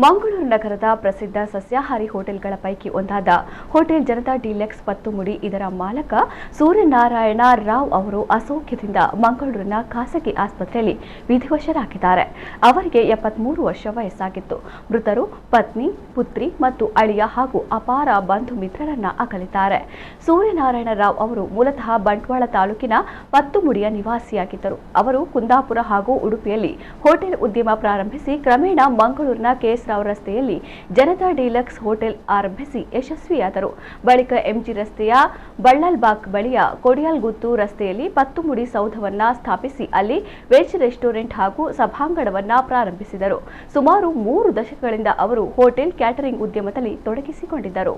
ಮಂಗಳೂರು ನಗರದ ಪ್ರಸಿದ್ಧ ಸಸ್ಯಾಹಾರಿ ಹೋಟೆಲ್ಗಳ ಪೈಕಿ ಒಂದಾದ ಹೋಟೆಲ್ ಜನತಾ ಡಿಲೆಕ್ಸ್ ಪತ್ತುಮುಡಿ ಇದರ ಮಾಲಕ ಸೂರ್ಯನಾರಾಯಣ ರಾವ್ ಅವರು ಅಸೌಖ್ಯದಿಂದ ಮಂಗಳೂರಿನ ಖಾಸಗಿ ಆಸ್ಪತ್ರೆಯಲ್ಲಿ ವಿಧಿವಶರಾಗಿದ್ದಾರೆ. ಅವರಿಗೆ 73 ವರ್ಷ ವಯಸ್ಸಾಗಿತ್ತು. ಮೃತರು ಪತ್ನಿ, ಪುತ್ರಿ ಮತ್ತು ಅಳಿಯ ಹಾಗೂ ಅಪಾರ ಬಂಧು ಮಿತ್ರರನ್ನ ಅಗಲಿದ್ದಾರೆ. ಸೂರ್ಯನಾರಾಯಣ ರಾವ್ ಅವರು ಮೂಲತಃ ಬಂಟ್ವಾಳ ತಾಲೂಕಿನ ಪತ್ತುಮುಡಿಯ ನಿವಾಸಿಯಾಗಿದ್ದರು. ಅವರು ಕುಂದಾಪುರ ಹಾಗೂ ಉಡುಪಿಯಲ್ಲಿ ಹೋಟೆಲ್ ಉದ್ಯಮ ಪ್ರಾರಂಭಿಸಿ ಕ್ರಮೇಣ ಮಂಗಳೂರಿನ ರಾವ್ ರಸ್ತೆಯಲ್ಲಿ ಜನತಾ ಡಿಲಕ್ಸ್ ಹೋಟೆಲ್ ಆರಂಭಿಸಿ ಯಶಸ್ವಿಯಾದರು. ಬಳಿಕ ಎಂಜಿ ರಸ್ತೆಯ ಬಳ್ಳಲ್ಬಾಗ್ ಬಳಿಯ ಕೊಡಿಯಾಲ್ಗುತ್ತು ರಸ್ತೆಯಲ್ಲಿ ಪತ್ತುಮುಡಿ ಸೌಧವನ್ನ ಸ್ಥಾಪಿಸಿ ಅಲ್ಲಿ ವೆಜ್ ರೆಸ್ಟೋರೆಂಟ್ ಹಾಗೂ ಸಭಾಂಗಣವನ್ನ ಪ್ರಾರಂಭಿಸಿದರು. ಸುಮಾರು 3 ದಶಕಗಳಿಂದ ಅವರು ಹೋಟೆಲ್ ಕ್ಯಾಟರಿಂಗ್ ಉದ್ಯಮದಲ್ಲಿ ತೊಡಗಿಸಿಕೊಂಡಿದ್ದರು.